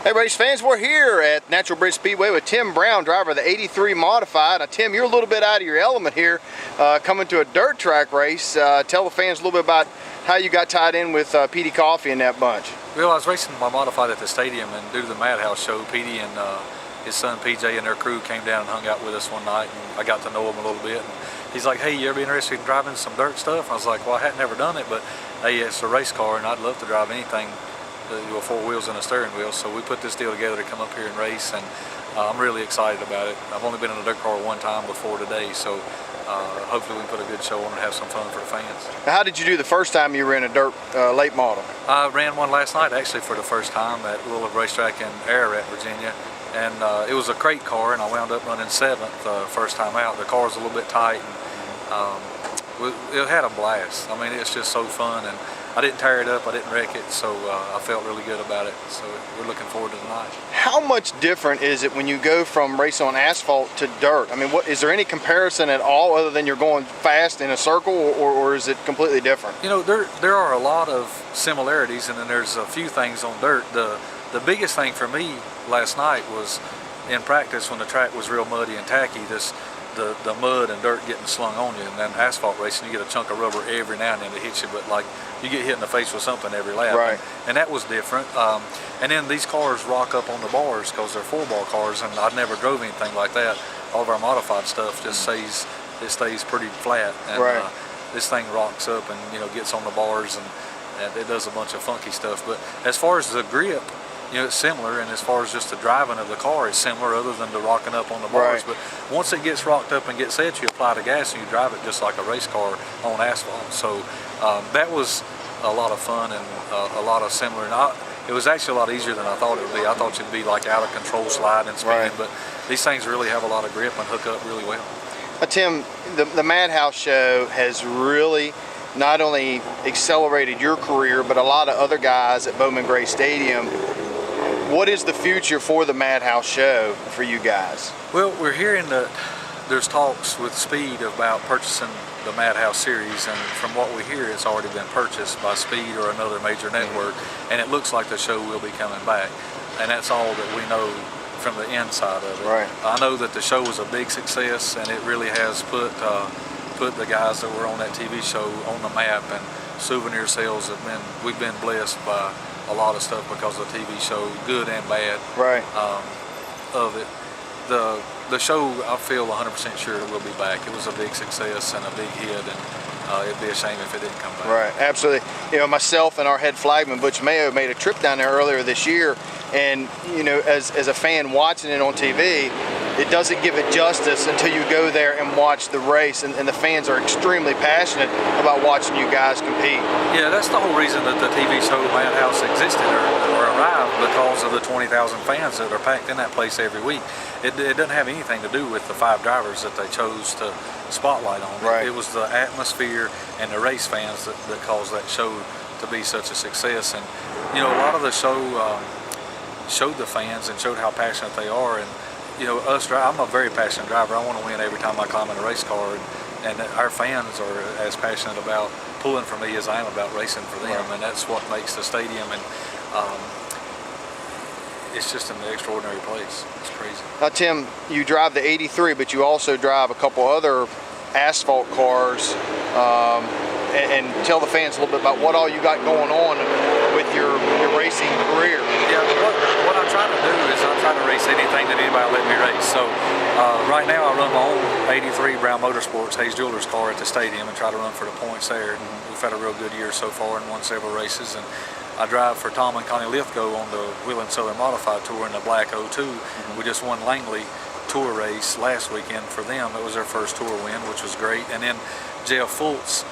Hey race fans, we're here at Natural Bridge Speedway with Tim Brown, driver of the 83 Modified. Now Tim, you're a little bit out of your element here, coming to a dirt track race. Tell the fans a little bit about how you got tied in with Petey Coffee and that bunch. Well, I was racing my Modified at the stadium, and due to the Madhouse show, Petey and his son PJ and their crew came down and hung out with us one night, and I got to know him a little bit. And he's like, hey, you ever be interested in driving some dirt stuff? I was like, well, I hadn't never done it, but hey, it's a race car and I'd love to drive anything with 4 wheels and a steering wheel. So we put this deal together to come up here and race, and I'm really excited about it. I've only been in a dirt car one time before today, so hopefully we can put a good show on and have some fun for the fans. Now, how did you do the first time you were in a dirt late model? I ran one last night actually for the first time at Little Racetrack in Ararat, Virginia, and it was a crate car, and I wound up running 7th first time out. The car was a little bit tight, and it had a blast. I mean, it's just so fun, and I didn't tear it up, I didn't wreck it, so I felt really good about it. So we're looking forward to tonight. How much different is it when you go from racing on asphalt to dirt? I mean, is there any comparison at all other than you're going fast in a circle, or is it completely different? You know, there are a lot of similarities, and then there's a few things on dirt. The biggest thing for me last night was in practice when the track was real muddy and tacky, the mud and dirt getting slung on you, and then asphalt racing you get a chunk of rubber every now and then to hit you, but like you get hit in the face with something every lap. Right. And that was different. And then these cars rock up on the bars because they're 4-bar cars, and I've never drove anything like that. All of our modified stuff just stays pretty flat, and right. This thing rocks up and gets on the bars, and it does a bunch of funky stuff. But as far as the grip, it's similar, and as far as just the driving of the car, it's similar other than the rocking up on the bars. Right. But once it gets rocked up and gets set, you apply the gas and you drive it just like a race car on asphalt. So that was a lot of fun and a lot of similar. And it was actually a lot easier than I thought it would be. I thought you'd be like out of control sliding and spinning, right. But these things really have a lot of grip and hook up really well. Tim, the Madhouse show has really not only accelerated your career, but a lot of other guys at Bowman Gray Stadium. What is the future for the Madhouse show for you guys? Well, we're hearing that there's talks with Speed about purchasing the Madhouse series, and from what we hear, it's already been purchased by Speed or another major network, and it looks like the show will be coming back. And that's all that we know from the inside of it. Right. I know that the show was a big success, and it really has put the guys that were on that TV show on the map, and souvenir sales we've been blessed by a lot of stuff because of the TV show, good and bad, right. Of it. The show, I feel 100% sure it will be back. It was a big success and a big hit, and it'd be a shame if it didn't come back. Right, absolutely. Myself and our head flagman, Butch Mayo, made a trip down there earlier this year, and as a fan watching it on TV, it doesn't give it justice until you go there and watch the race, and the fans are extremely passionate about watching you guys compete. Yeah, that's the whole reason that the TV show Madhouse existed or arrived, because of the 20,000 fans that are packed in that place every week. It doesn't have anything to do with the 5 drivers that they chose to spotlight on. Right. It was the atmosphere and the race fans that caused that show to be such a success. And a lot of the show showed the fans and showed how passionate they are. And I'm a very passionate driver. I want to win every time I climb in a race car, and our fans are as passionate about pulling for me as I am about racing for them. Right. And that's what makes the stadium, and it's just an extraordinary place. It's crazy. Now, Tim, you drive the 83, but you also drive a couple other asphalt cars, and tell the fans a little bit about what all you got going on with your racing career. Yeah, what I try to do is I try to race anything that anybody will let me race. So right now I run my own 83 Brown Motorsports Hayes Jewelers car at the stadium and try to run for the points there. And we've had a real good year so far and won several races. And I drive for Tom and Connie Lithgow on the Wheeling Southern Modified Tour in the Black 02. We just won Langley Tour race last weekend for them. It was their first tour win, which was great. And then Jeff Fultz,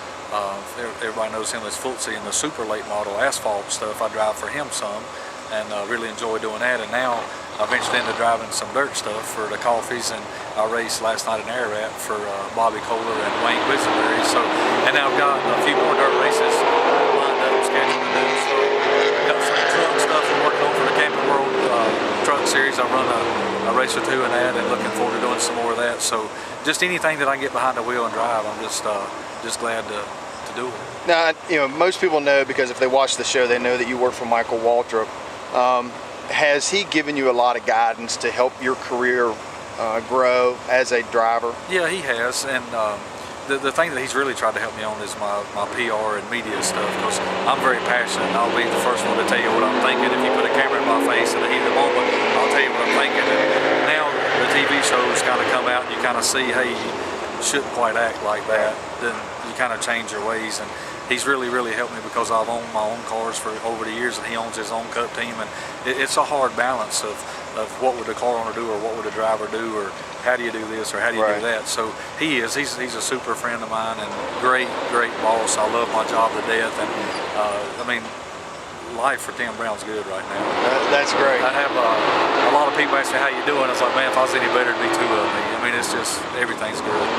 everybody knows him as Fultzy in the super late model asphalt stuff. I drive for him some, and really enjoy doing that. And now I ventured into driving some dirt stuff for the Coffees, and I raced last night in Ararat for Bobby Kohler and Wayne Quisenberry. So, and now I've got a few more dirt races lined up, scheduled to do. So, got some truck stuff I'm working on for the Camping World Truck Series. I run a race or 2 in that, and looking forward to doing some more of that. So, just anything that I can get behind the wheel and drive, I'm just glad to do it. Now, most people know, because if they watch the show, they know that you work for Michael Waltrip. Has he given you a lot of guidance to help your career grow as a driver? Yeah, he has, and the thing that he's really tried to help me on is my PR and media stuff, because I'm very passionate, and I'll be the first one to tell you what I'm thinking. If you put a camera in my face in the heat of the moment, I'll tell you what I'm thinking. And now the TV shows kind of come out, and you kind of see, hey, you shouldn't quite act like that. Then you kind of change your ways, and he's really helped me, because I've owned my own cars for over the years, and he owns his own Cup team, and it's a hard balance of what would the car owner do, or what would the driver do, or how do you do this, or how do you do that. So he's a super friend of mine, and great boss. I love my job to death, and I mean, life for Tim Brown's good right now. That's great. I have a lot of people ask me how you doing. It's like, man, if I was any better, it'd be two of me. I mean, it's just, everything's good.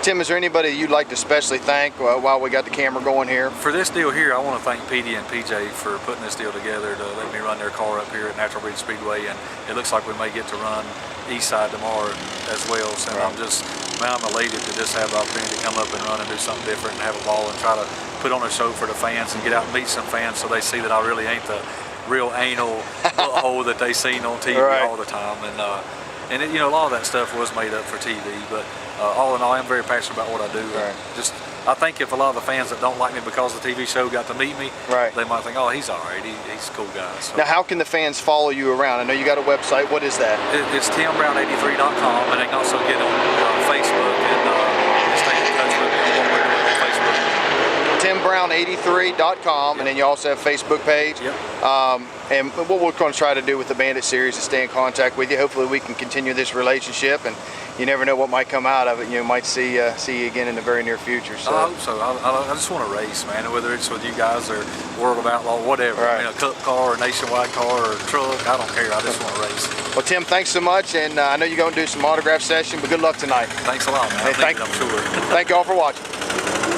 Tim, is there anybody you'd like to especially thank while we got the camera going here? For this deal here, I want to thank PD and PJ for putting this deal together to let me run their car up here at Natural Bridge Speedway, and it looks like we may get to run East Side tomorrow as well. So I'm elated to just have the opportunity to come up and run and do something different and have a ball and try to put on a show for the fans and get out and meet some fans, so they see that I really ain't the real anal butthole that they seen on TV all the time. And it, a lot of that stuff was made up for TV, but all in all, I'm very passionate about what I do. Just, I think if a lot of the fans that don't like me because the TV show got to meet me, they might think, oh, he's all right, he's a cool guy. So. Now, how can the fans follow you around? I know you got a website. What is that? It's TimBrown83.com, and they can also get on Facebook and stay in touch with me on what we're doing on Facebook. TimBrown83.com, and then you also have a Facebook page. And what we're going to try to do with the Bandit Series is stay in contact with you. Hopefully we can continue this relationship, and you never know what might come out of it. You might see you again in the very near future. So. I hope so. I just want to race, man, whether it's with you guys or World of Outlaw, whatever. I mean, a Cup car or Nationwide car or a truck, I don't care. I just want to race. Well, Tim, thanks so much, and I know you're going to do some autograph session, but good luck tonight. Thanks a lot, man. Hey, I'm sure. Thank you all for watching.